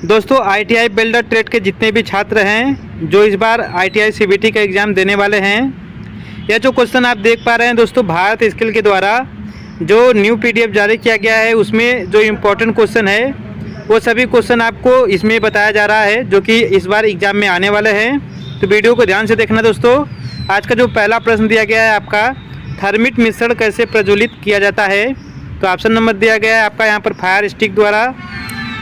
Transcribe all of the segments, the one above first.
दोस्तों ITI builder trade के जितने भी छात्र हैं जो इस बार ITI CBT का एग्ज़ाम देने वाले हैं, यह जो क्वेश्चन आप देख पा रहे हैं दोस्तों, भारत स्किल के द्वारा जो न्यू PDF जारी किया गया है उसमें जो इम्पोर्टेंट क्वेश्चन है वो सभी क्वेश्चन आपको इसमें बताया जा रहा है जो कि इस बार एग्ज़ाम में आने वाले हैं। तो वीडियो को ध्यान से देखना दोस्तों। आज का जो पहला प्रश्न दिया गया है आपका, थर्मिट मिश्रण कैसे प्रज्वलित किया जाता है। तो ऑप्शन नंबर दिया गया है आपका यहाँ पर फायर स्टिक द्वारा,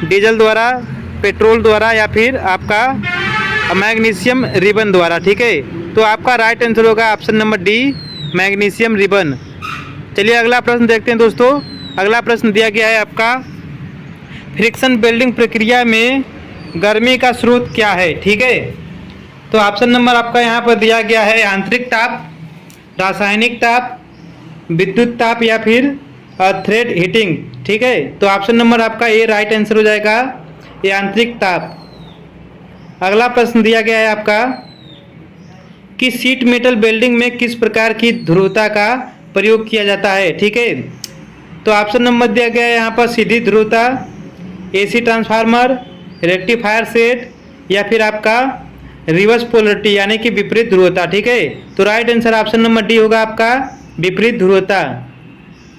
डीजल द्वारा, पेट्रोल द्वारा या फिर आपका मैग्नीशियम रिबन द्वारा। ठीक है, तो आपका राइट आंसर होगा option number D, magnesium ribbon. चलिए अगला प्रश्न देखते हैं दोस्तों। अगला प्रश्न दिया गया है आपका, फ्रिक्शन वेल्डिंग प्रक्रिया में गर्मी का स्रोत क्या है। ठीक है, तो ऑप्शन नंबर आपका यहाँ पर दिया गया है आंतरिक ताप, रासायनिक ताप, विद्युत ताप या फिर थ्रेड हीटिंग। ठीक है, तो ऑप्शन नंबर आपका ए राइट आंसर हो जाएगा, ये आंतरिक ताप। अगला प्रश्न दिया गया है आपका कि सीट मेटल वेल्डिंग में किस प्रकार की ध्रुवता का प्रयोग किया जाता है। ठीक है, तो ऑप्शन नंबर दिया गया है यहाँ पर सीधी ध्रुवता, AC ट्रांसफार्मर, रेक्टिफायर सेट या फिर आपका रिवर्स पोलरिटी यानी कि विपरीत ध्रुवता। ठीक है, तो right answer option number D होगा आपका, विपरीत ध्रुवता।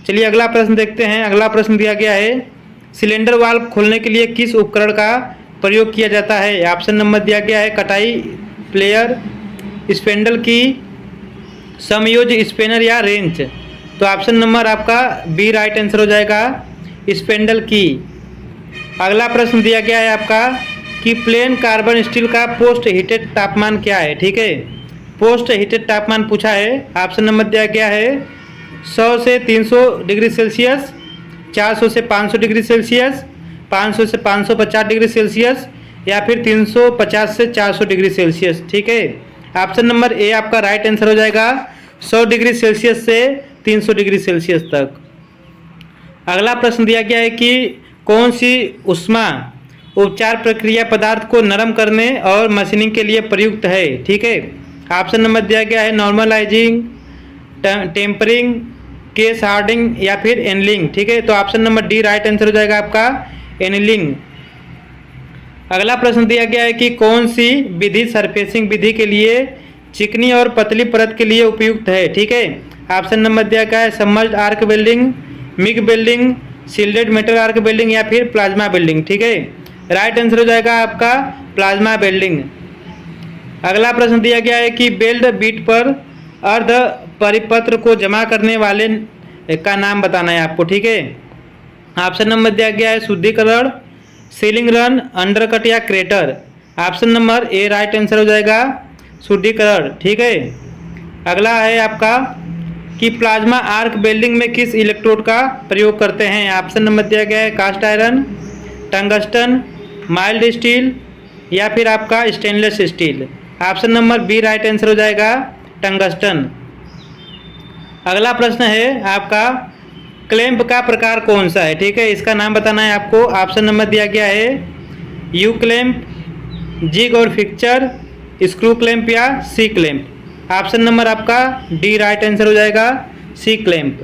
चलिए अगला प्रश्न देखते हैं। अगला प्रश्न दिया गया है, सिलेंडर वाल्व खोलने के लिए किस उपकरण का प्रयोग किया जाता है। ऑप्शन नंबर दिया गया है कटाई प्लेयर, स्पेंडल की, समयोज स्पेनर या रेंच। तो ऑप्शन नंबर आपका बी राइट आंसर हो जाएगा, स्पेंडल की। अगला प्रश्न दिया गया है आपका कि प्लेन कार्बन स्टील का पोस्ट हीटेड तापमान क्या है। ठीक है, पोस्ट हीटेड तापमान पूछा है। ऑप्शन नंबर दिया गया है 100 से 300 डिग्री सेल्सियस, 400 से 500 डिग्री सेल्सियस, 500 से 550 डिग्री सेल्सियस या फिर 350 से 400 डिग्री सेल्सियस। ठीक है, ऑप्शन नंबर ए आपका राइट आंसर हो जाएगा, 100 डिग्री सेल्सियस से 300 डिग्री सेल्सियस तक। अगला प्रश्न दिया गया है कि कौन सी ऊष्मा उपचार प्रक्रिया पदार्थ को नरम करने और मशीनिंग के लिए प्रयुक्त है। ठीक है, ऑप्शन नंबर दिया गया है नॉर्मलाइजिंग, टेम्परिंग, केस हार्डिंग या फिर एनलिंग। ठीक है, तो option number D right answer हो जाएगा आपका, एनलिंग। अगला प्रश्न दिया गया है कि कौन सी विधि सरफेसिंग विधि के लिए चिकनी और पतली परत के लिए उपयुक्त है। ठीक है, ऑप्शन नंबर दिया गया है submerged arc welding, MIG welding, shielded metal arc welding या फिर प्लाज्मा वेल्डिंग। ठीक है, राइट आंसर हो जाएगा आपका प्लाज्मा वेल्डिंग। अगला प्रश्न दिया गया है कि वेल्ड बीट पर अर्ध परिपत्र को जमा करने वाले का नाम बताना है आपको। ठीक है, ऑप्शन नंबर दिया गया है शुद्धिकरण, सीलिंग रन, अंडरकट या क्रेटर। ऑप्शन नंबर ए राइट आंसर हो जाएगा, शुद्धिकरण। ठीक है, अगला है आपका कि प्लाज्मा आर्क वेल्डिंग में किस इलेक्ट्रोड का प्रयोग करते हैं। ऑप्शन नंबर दिया गया है cast iron, tungsten, mild steel या फिर आपका stainless steel. Option number B right answer हो जाएगा, टंगस्टन। अगला प्रश्न है आपका, क्लैंप का प्रकार कौन सा है। ठीक है, इसका नाम बताना है आपको। ऑप्शन नंबर दिया गया है यू क्लैंप, जिग और फिक्चर, स्क्रू क्लैंप या सी क्लैंप। ऑप्शन नंबर आपका डी राइट आंसर हो जाएगा, सी क्लैंप।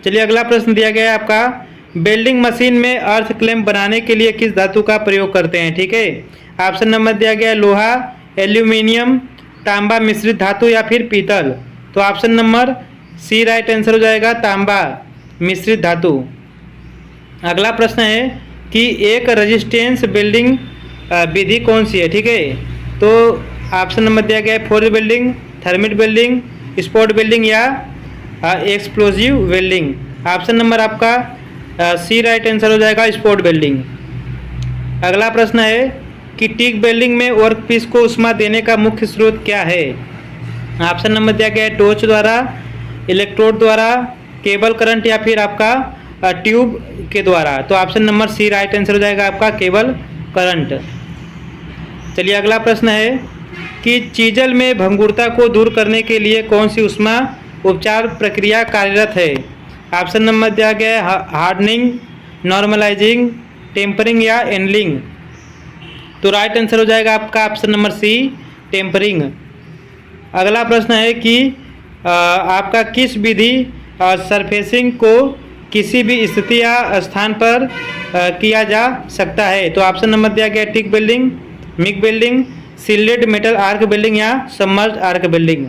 चलिए अगला प्रश्न दिया गया है आपका, वेल्डिंग मशीन में अर्थ क्लैंप बनाने के लिए किस धातु का प्रयोग करते हैं। ठीक है, ऑप्शन नंबर दिया गया है लोहा, एल्यूमिनियम, तांबा मिश्रित धातु या फिर पीतल। तो option number C right answer हो जाएगा, तांबा मिश्रित धातु। अगला प्रश्न है कि एक रेजिस्टेंस वेल्डिंग विधि कौन सी है। ठीक है, तो ऑप्शन नंबर दिया गया है forge welding, thermit welding, spot welding या एक्सप्लोजिव वेल्डिंग। ऑप्शन नंबर आपका सी राइट आंसर हो जाएगा, स्पॉट वेल्डिंग। अगला प्रश्न है कि टिक वेल्डिंग में वर्कपीस को ऊष्मा देने का मुख्य स्रोत क्या है। ऑप्शन नंबर दिया गया है टॉर्च द्वारा, इलेक्ट्रोड द्वारा, केबल करंट या फिर आपका ट्यूब के द्वारा। तो option number C right answer हो जाएगा आपका, केबल करंट। चलिए अगला प्रश्न है कि चीजल में भंगुरता को दूर करने के लिए कौन सी ऊष्मा उपचार प्रक्रिया कार्यरत है। ऑप्शन नंबर दिया गया है हार्डनिंग, नॉर्मलाइजिंग, टेम्परिंग या एनलिंग। तो राइट आंसर हो जाएगा आपका ऑप्शन नंबर सी, टेम्परिंग। अगला प्रश्न है कि आपका किस विधि सरफेसिंग को किसी भी स्थिति या स्थान पर किया जा सकता है। तो ऑप्शन नंबर दिया गया TIG welding, MIG welding, shielded metal arc welding या submerge arc welding.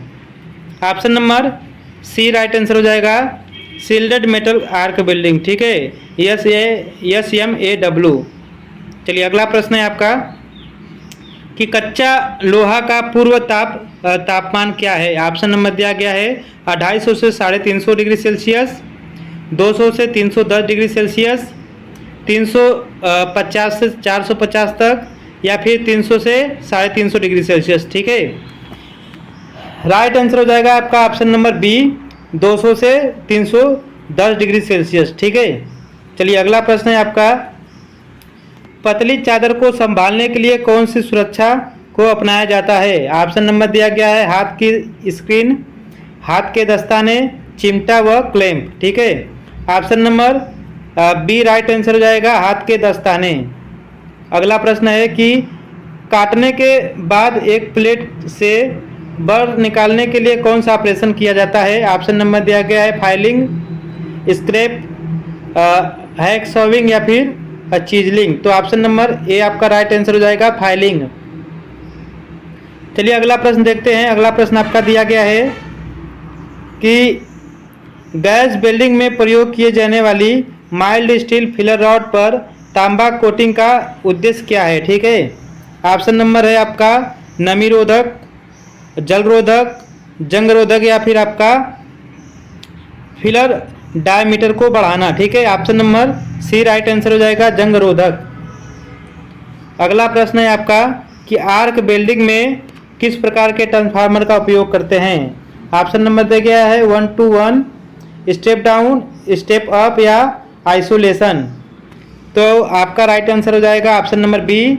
Option number C right answer हो जाएगा, सील्डेड मेटल आर्क वेल्डिंग। ठीक है, SMAW। चलिए अगला प्रश्न है आपका कि कच्चा लोहा का पूर्व तापमान क्या है। ऑप्शन नंबर दिया गया है 250 से 350 डिग्री सेल्सियस, 200 से 310 डिग्री सेल्सियस, 350 से 450 तक, या फिर 300 से 350 डिग्री सेल्सियस। ठीक है, राइट आंसर हो जाएगा आपका ऑप्शन नंबर बी, 200 से 310 डिग्री सेल्सियस। ठीक है, चलिए अगला प्रश्न है आपका, पतली चादर को संभालने के लिए कौन सी सुरक्षा को अपनाया जाता है। ऑप्शन नंबर दिया गया है हाथ की स्क्रीन, हाथ के दस्ताने, चिमटा व क्लैंप। ठीक है, option number B right answer हो जाएगा, हाथ के दस्ताने। अगला प्रश्न है कि काटने के बाद एक प्लेट से बर निकालने के लिए कौन सा ऑपरेशन किया जाता है। ऑप्शन नंबर दिया गया है फाइलिंग, स्क्रैप, हैक्सॉविंग या फिर चीजलिंग। तो ऑप्शन नंबर ए आपका राइट आंसर हो जाएगा, फाइलिंग। चलिए अगला प्रश्न देखते हैं। अगला प्रश्न आपका दिया गया है कि गैस वेल्डिंग में प्रयोग किए जाने वाली माइल्ड स्टील फिलर रॉड पर तांबा कोटिंग का उद्देश्य क्या है। ठीक है, ऑप्शन नंबर है आपका नमी रोधक, जल रोधक, जंग रोधक, या फिर आपका फिलर डायमीटर को बढ़ाना। ठीक है, option number C right answer हो जाएगा, जंग रोधक। अगला प्रश्न है आपका कि आर्क वेल्डिंग में किस प्रकार के ट्रांसफार्मर का उपयोग करते हैं। ऑप्शन नंबर दिया गया है 1 to 1, step down, step up या आइसोलेशन। तो आपका राइट आंसर हो जाएगा option number B,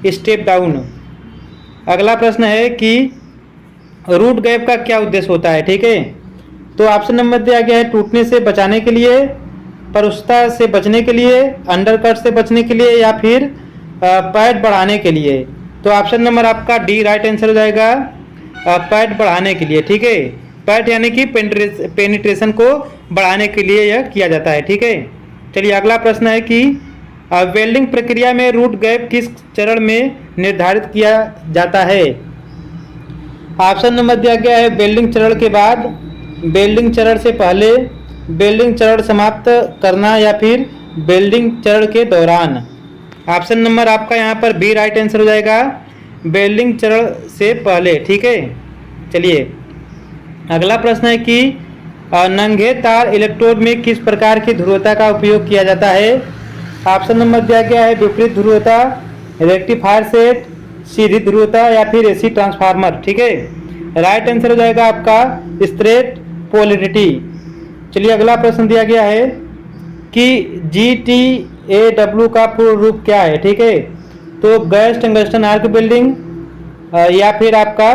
step down. अगला प्रश्न है कि रूट गैप का क्या उद्देश्य होता है। ठीक है, तो ऑप्शन नंबर दिया गया है टूटने से बचाने के लिए, परुषता से बचने के लिए, अंडरकट से बचने के लिए, या फिर पैड बढ़ाने के लिए। तो ऑप्शन नंबर आपका डी राइट आंसर हो जाएगा, पैड बढ़ाने के लिए। ठीक है, पैड यानी कि पेनिट्रेशन को बढ़ाने के लिए यह किया जाता है। ठीक है, चलिए अगला प्रश्न है कि वेल्डिंग प्रक्रिया में रूट गैप किस चरण में निर्धारित किया जाता है। ऑप्शन नंबर दिया गया है वेल्डिंग चरण के बाद, वेल्डिंग चरण से पहले, वेल्डिंग चरण समाप्त करना, या फिर वेल्डिंग चरण के दौरान। ऑप्शन नंबर आपका यहाँ पर बी राइट आंसर हो जाएगा, वेल्डिंग चरण से पहले। ठीक है, चलिए अगला प्रश्न है कि नंगे तार इलेक्ट्रोड में किस प्रकार की ध्रुवता का उपयोग किया जाता है। ऑप्शन नंबर दिया गया है विपरीत ध्रुवता, रेक्टिफायर सेट, सीधी ध्रुवता, या फिर एसी ट्रांसफार्मर। ठीक है, राइट आंसर हो जाएगा आपका स्ट्रेट पोलैरिटी। चलिए अगला प्रश्न दिया गया है कि GTAW का पूर्ण रूप क्या है। ठीक है, तो गैस टंगस्टन आर्क वेल्डिंग, या फिर आपका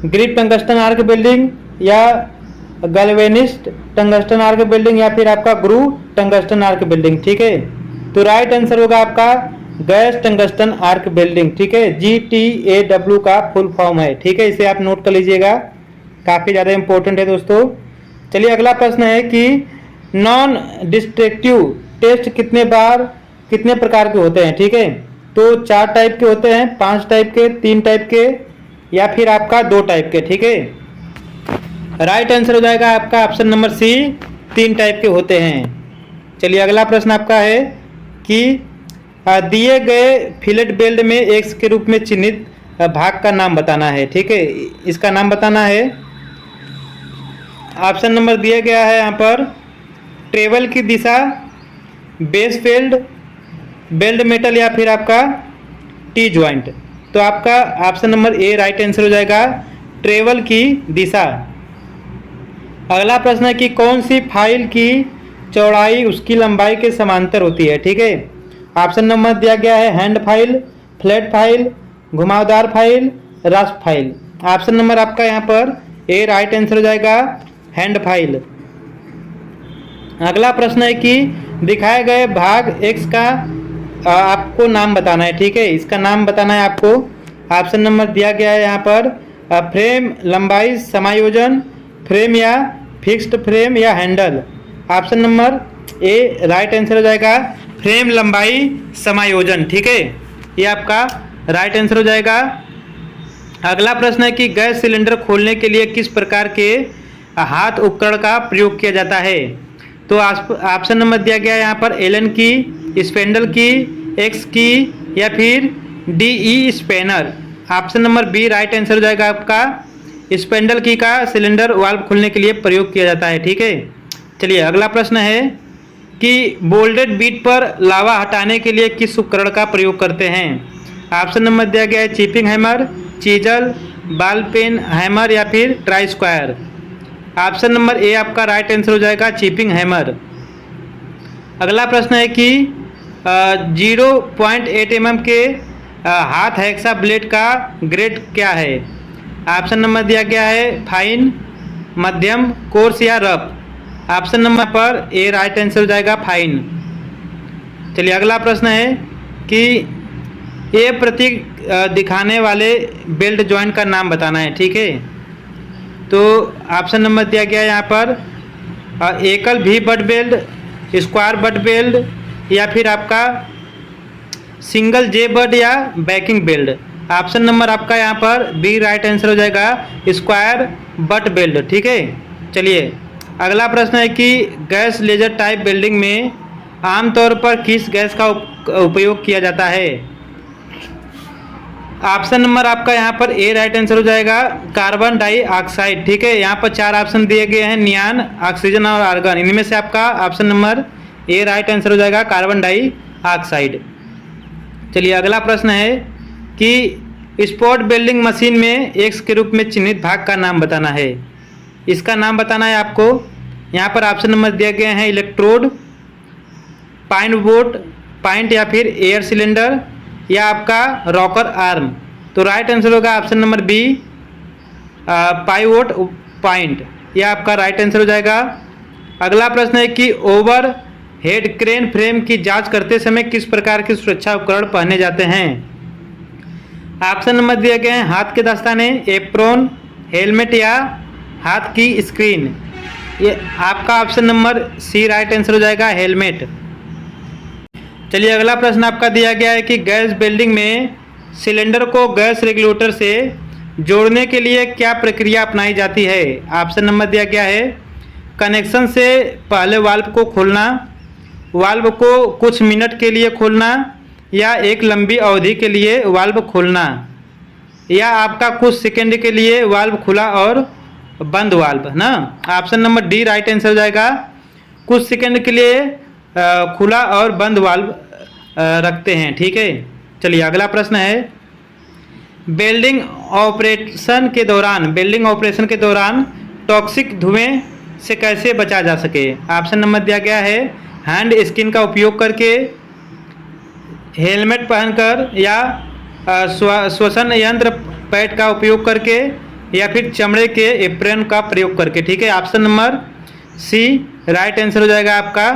ग्रिड टंगस्टन आर्क वेल्डिंग, या गैल्वेनिस्ट टंगस्टन आर्क वेल्डिंग, या फिर आपका ग्रू टंगस्टन आर्क वेल्डिंग। ठीक है, तो राइट आंसर होगा आपका गैस टंगस्टन आर्क वेल्डिंग। ठीक है, GTAW का फुल फॉर्म है। ठीक है, इसे आप नोट कर लीजिएगा, काफ़ी ज़्यादा इंपॉर्टेंट है दोस्तों। चलिए अगला प्रश्न है कि नॉन डिस्ट्रक्टिव टेस्ट कितने प्रकार के होते हैं। ठीक है, तो 4 टाइप के होते हैं, 5 टाइप के, 3 टाइप के, या फिर आपका 2 टाइप के। ठीक है, राइट आंसर हो जाएगा आपका ऑप्शन नंबर सी, 3 टाइप के होते हैं। चलिए अगला प्रश्न आपका है कि दिए गए फिलेट वेल्ड में एक्स के रूप में चिन्हित भाग का नाम बताना है। ठीक है, इसका नाम बताना है। ऑप्शन नंबर दिया गया है यहाँ पर ट्रेवल की दिशा, बेस फेल्ड, बेल्ट मेटल, या फिर आपका टी ज्वाइंट। तो आपका ऑप्शन नंबर ए राइट आंसर हो जाएगा, ट्रेवल की दिशा। अगला प्रश्न है कि कौन सी फाइल की चौड़ाई उसकी लंबाई के समांतर होती है। ठीक है, ऑप्शन नंबर दिया गया है हैंड फाइल, फ्लैट फाइल, घुमावदार फाइल, रास्प फाइल। ऑप्शन नंबर आपका यहाँ पर ए राइट आंसर हो जाएगा, हैंड फाइल। अगला प्रश्न है कि दिखाए गए भाग एक्स का आपको नाम बताना है। ठीक है, इसका नाम बताना है आपको। ऑप्शन नंबर दिया गया है यहाँ पर फ्रेम, लंबाई, समायोजन, फ्रेम या फिक्स्ड फ्रेम, या हैंडल। ऑप्शन नंबर ए राइट आंसर हो जाएगा फ्रेम लंबाई समायोजन। ठीक है, ये आपका राइट आंसर हो जाएगा। अगला प्रश्न है कि गैस सिलेंडर खोलने के लिए किस प्रकार के हाथ उपकरण का प्रयोग किया जाता है। तो ऑप्शन नंबर दिया गया है यहाँ पर एलन की, स्पेंडल की, एक्स की या फिर D E spanner. Option number B right answer हो जाएगा आपका स्पेंडल की का सिलेंडर वाल्व खोलने के लिए प्रयोग किया जाता है। ठीक है, चलिए अगला प्रश्न है कि बोल्डेड बीट पर लावा हटाने के लिए किस उपकरण का प्रयोग करते हैं। ऑप्शन नंबर दिया गया है chipping hammer, chisel, ball peen hammer या फिर try square. Option number A आपका राइट आंसर हो जाएगा चिपिंग हैमर। अगला प्रश्न है कि 0.8 mm के हाथ हेक्सा ब्लेड का ग्रेड क्या है। ऑप्शन नंबर दिया गया है फाइन, मध्यम, कोर्स या रफ। ऑप्शन नंबर पर ए राइट आंसर हो जाएगा फाइन। चलिए अगला प्रश्न है कि ए प्रतीक दिखाने वाले बेल्ट जॉइंट का नाम बताना है। ठीक है, तो ऑप्शन नंबर दिया गया है यहाँ पर एकल भी but belt, square but belt या फिर आपका सिंगल जे बट या बैकिंग बेल्ट। ऑप्शन नंबर आपका यहाँ पर बी राइट आंसर हो जाएगा स्क्वायर बट बेल्ट। ठीक है, चलिए अगला प्रश्न है कि गैस लेजर टाइप वेल्डिंग में आमतौर पर किस गैस का उपयोग किया जाता है। ऑप्शन नंबर आपका यहाँ पर ए राइट आंसर हो जाएगा कार्बन डाइऑक्साइड। ठीक है, यहाँ पर 4 ऑप्शन दिए गए हैं नियान, ऑक्सीजन और आर्गन। इनमें से आपका ऑप्शन नंबर ए राइट आंसर हो जाएगा कार्बन डाइऑक्साइड। चलिए अगला प्रश्न है कि स्पॉट वेल्डिंग मशीन में एक्स के रूप में चिन्हित भाग का नाम बताना है। इसका नाम बताना है आपको। यहाँ पर ऑप्शन नंबर दिए गए हैं इलेक्ट्रोड, पाइन बोट, पॉइंट या फिर एयर सिलेंडर या आपका रॉकर आर्म। तो राइट आंसर होगा option number B pivot point, यह आपका राइट आंसर हो जाएगा। अगला प्रश्न है कि ओवर हेड क्रेन फ्रेम की जांच करते समय किस प्रकार के सुरक्षा उपकरण पहने जाते हैं। ऑप्शन नंबर दिए गए हैं हाथ के दस्ताने, एप्रोन, हेलमेट या हाथ की स्क्रीन। ये आपका option number C right answer हो जाएगा हेलमेट। चलिए अगला प्रश्न आपका दिया गया है कि गैस वेल्डिंग में सिलेंडर को गैस रेगुलेटर से जोड़ने के लिए क्या प्रक्रिया अपनाई जाती है। ऑप्शन नंबर दिया गया है कनेक्शन से पहले वाल्व को खोलना, वाल्व को कुछ मिनट के लिए खोलना या एक लंबी अवधि के लिए वाल्व खोलना या आपका कुछ सेकंड के लिए वाल्व खुला और बंद वाल्व ना। Option number D right answer हो जाएगा कुछ सेकंड के लिए खुला और बंद वाल्व रखते हैं। ठीक है, चलिए अगला प्रश्न है वेल्डिंग ऑपरेशन के दौरान टॉक्सिक धुएं से कैसे बचा जा सके। ऑप्शन नंबर दिया गया है हैंड स्किन का उपयोग करके, हेलमेट पहनकर या श्वसन यंत्र पैड का उपयोग करके या फिर चमड़े के एप्रन का प्रयोग करके। ठीक है, option number C right answer हो जाएगा आपका